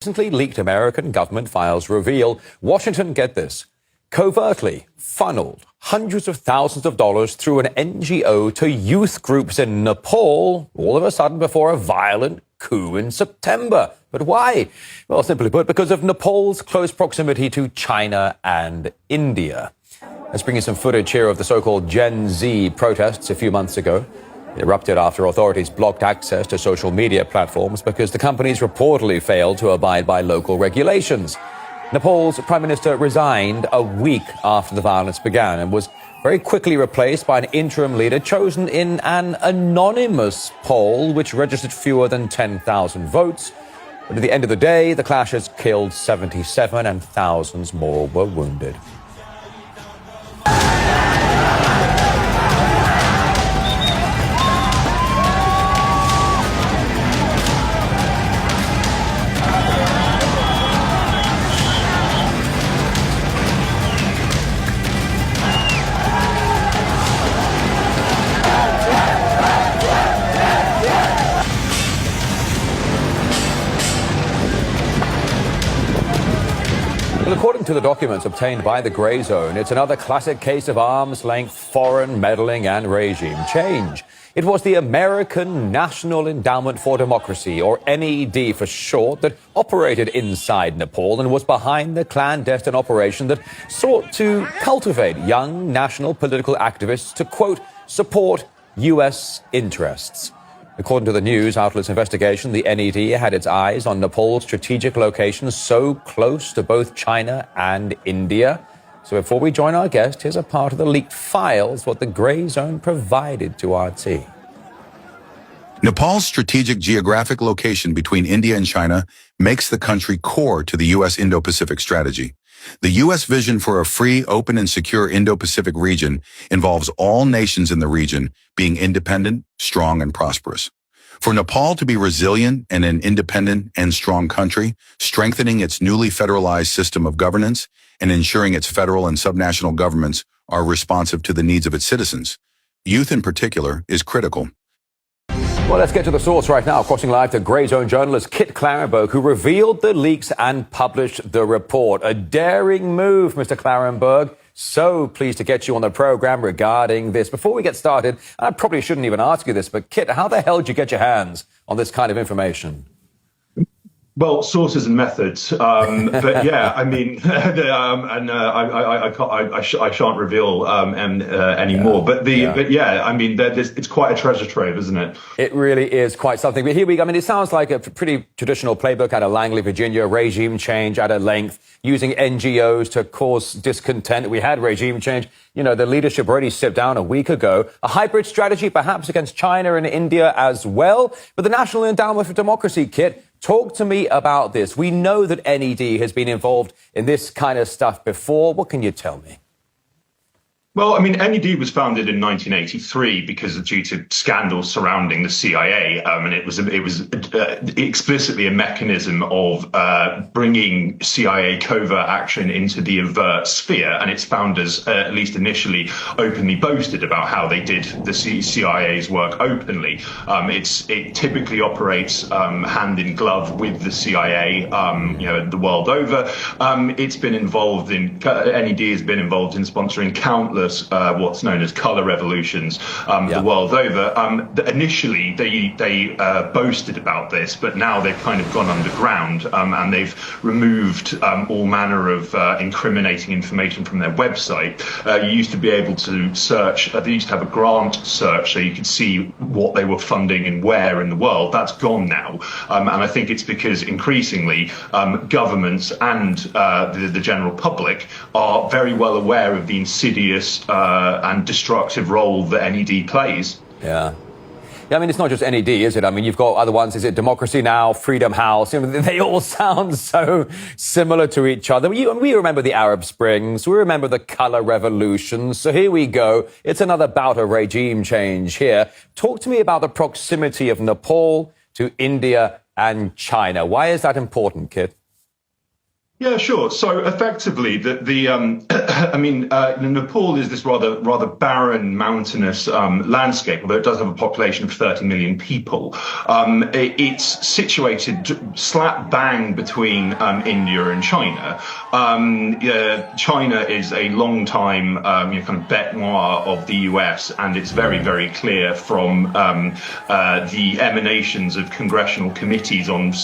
Recently leaked American government files reveal Washington, get this, covertly funneled hundreds of thousands of dollars through an NGO to youth groups in Nepal, all of a sudden before a violent coup in September. But why? Well, simply put, because of Nepal's close proximity to China and India. Let's bring you some footage here of the so-called Gen Z protests a few months ago. It erupted after authorities blocked access to social media platforms because the companies reportedly failed to abide by local regulations. Nepal's Prime Minister resigned a week after the violence began and was very quickly replaced by an interim leader chosen in an anonymous poll which registered fewer than 10,000 votes. But at the end of the day, the clashes killed 77 and thousands more were wounded. Well, according to the documents obtained by the Grey Zone, it's another classic case of arm's-length foreign meddling and regime change. It was the American National Endowment for Democracy, or NED for short, that operated inside Nepal and was behind the clandestine operation that sought to cultivate young national political activists to, quote, support U.S. interests. According to the news outlet's investigation, the NED had its eyes on Nepal's strategic locations so close to both China and India. So before we join our guest, here's a part of the leaked files, what the Grey Zone provided to RT. Nepal's strategic geographic location between India and China makes the country core to the U.S. Indo-Pacific strategy. The U.S. vision for a free, open, and secure Indo-Pacific region involves all nations in the region being independent, strong, and prosperous. For Nepal to be resilient and an independent and strong country, strengthening its newly federalized system of governance and ensuring its federal and subnational governments are responsive to the needs of its citizens, youth in particular, is critical. Well, let's get to the source right now. Crossing live to Grey Zone journalist Kit Clarenberg, who revealed the leaks and published the report. A daring move, Mr. Clarenberg. So pleased to get you on the program regarding this. Before we get started, I probably shouldn't even ask you this, but Kit, how the hell did you get your hands on this kind of information? Well, sources and methods, but yeah, I mean, I shan't reveal anymore. But yeah, I mean, it's quite a treasure trove, isn't it? It really is quite something. But here we go. I mean, it sounds like a pretty traditional playbook out of Langley, Virginia. Regime change at a length, using NGOs to cause discontent. We had regime change. You know, the leadership already stepped down a week ago. A hybrid strategy, perhaps against China and India as well. But the National Endowment for Democracy, Kit, talk to me about this. We know that NED has been involved in this kind of stuff before. What can you tell me? Well, I mean, NED was founded in 1983 due to scandals surrounding the CIA, and it was explicitly a mechanism of bringing CIA covert action into the overt sphere. And its founders, at least initially, openly boasted about how they did the CIA's work openly. It typically operates hand in glove with the CIA, the world over. It's been involved in NED has been involved in sponsoring countless what's known as colour revolutions the world over. Initially, they boasted about this, but now they've kind of gone underground and they've removed all manner of incriminating information from their website. You used to be able to search, they used to have a grant search so you could see what they were funding and where in the world. That's gone now. And I think it's because increasingly governments and the general public are very well aware of the insidious and destructive role that NED plays. Yeah, I mean, it's not just NED, is it? I mean, you've got other ones. Is it Democracy Now!, Freedom House? You know, they all sound so similar to each other. We remember the Arab Springs. We remember the colour revolutions. So here we go. It's another bout of regime change here. Talk to me about the proximity of Nepal to India and China. Why is that important, Kit? Yeah, sure. So effectively, Nepal is this rather barren, mountainous landscape, although it does have a population of 30 million people. It's situated slap bang between India and China. China is a long time kind of bête noire of the US, and it's very, very clear from the emanations of congressional committees on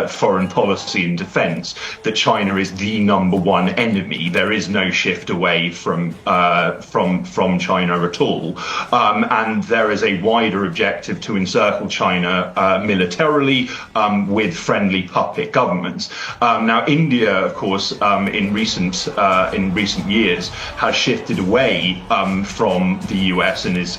foreign policy and defence that China is the number one enemy. There is no shift away from China at all, and there is a wider objective to encircle China militarily with friendly puppet governments. Now, India, of course, in recent years, has shifted away from the US and is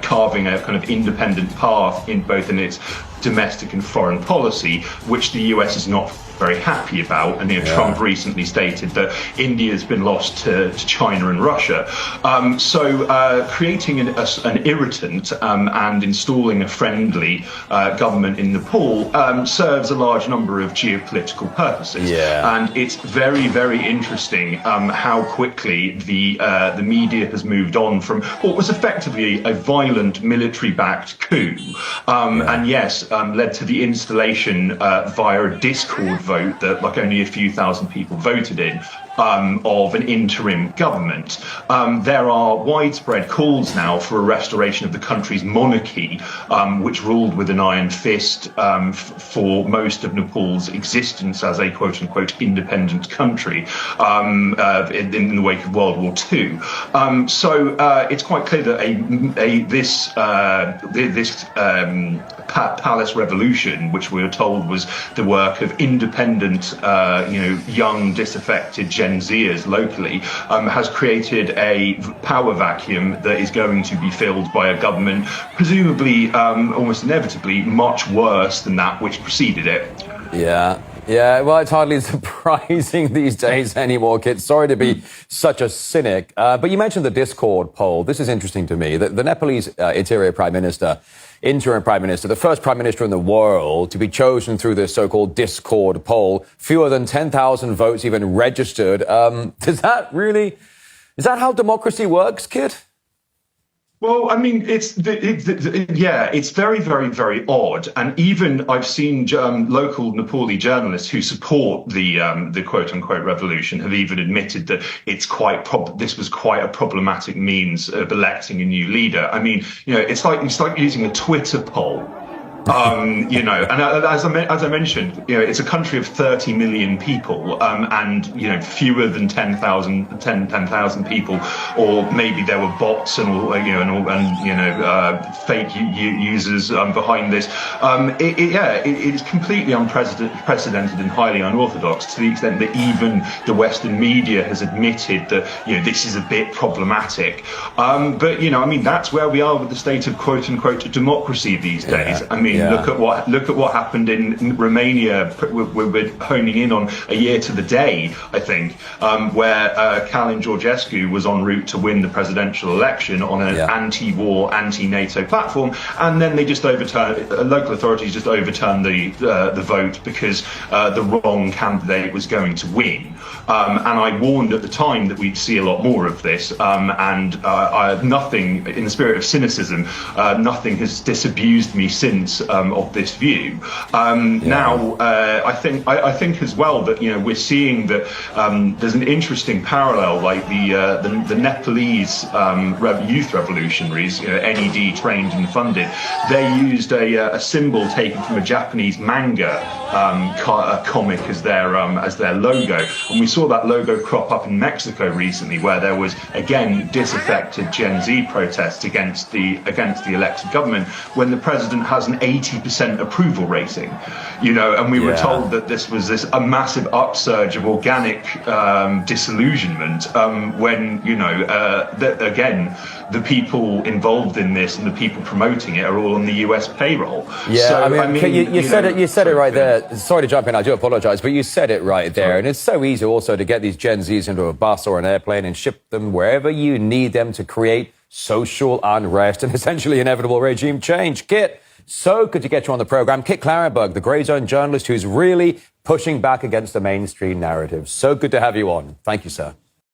carving a kind of independent path in its domestic and foreign policy, which the US is not very happy about. And Trump recently stated that India has been lost to China and Russia. So creating an irritant and installing a friendly government in Nepal serves a large number of geopolitical purposes. Yeah. And it's very, very interesting how quickly the media has moved on from what was effectively a violent military-backed coup, and yes, led to the installation via a Discord vote that only a few thousand people voted in, of an interim government. There are widespread calls now for a restoration of the country's monarchy, which ruled with an iron fist for most of Nepal's existence as a quote-unquote independent country in the wake of World War II. So it's quite clear that this palace revolution, which we were told was the work of independent, young, disaffected Gen Zers locally, has created a power vacuum that is going to be filled by a government, presumably, almost inevitably, much worse than that which preceded it. Yeah. Yeah, well, it's hardly surprising these days anymore, Kit. Sorry to be such a cynic. But you mentioned the Discord poll. This is interesting to me. The Nepalese interim prime minister, the first prime minister in the world to be chosen through this so-called Discord poll, fewer than 10,000 votes even registered. Is that how democracy works, Kit? Well, I mean, it's very, very, very odd. And even I've seen local Nepali journalists who support the quote unquote revolution have even admitted that this was quite a problematic means of electing a new leader. I mean, it's like using a Twitter poll. And as I mentioned, it's a country of 30 million people, and fewer than 10,000 people, or maybe there were bots and fake users behind this. It is completely unprecedented and highly unorthodox, to the extent that even the Western media has admitted that this is a bit problematic. But that's where we are with the state of quote unquote democracy these days. I mean. Look at what happened in Romania. We're honing in on a year to the day, I think, where Calin Georgescu was en route to win the presidential election on an anti-war, anti-NATO platform, and then they just local authorities just overturned the vote because the wrong candidate was going to win. And I warned at the time that we'd see a lot more of this, and nothing, in the spirit of cynicism, nothing has disabused me since of this view. Now, I think as well that we're seeing that there's an interesting parallel, like the Nepalese youth revolutionaries, NED trained and funded. They used a symbol taken from a Japanese manga comic as their logo, and we saw that logo crop up in Mexico recently, where there was again disaffected Gen Z protests against the elected government, when the president has an 80% approval rating, and we were told that this was a massive upsurge of organic disillusionment, when that again the people involved in this and the people promoting it are all on the US payroll. Yeah, so, you said it right there. Sorry to jump in, I do apologize, but you said it right there. And it's so easy also to get these Gen Zs into a bus or an airplane and ship them wherever you need them to create social unrest and essentially inevitable regime change. Kit, So good to get you on the program. Kit Clarenberg, the Grey Zone journalist who's really pushing back against the mainstream narrative. So good to have you on. Thank you, sir.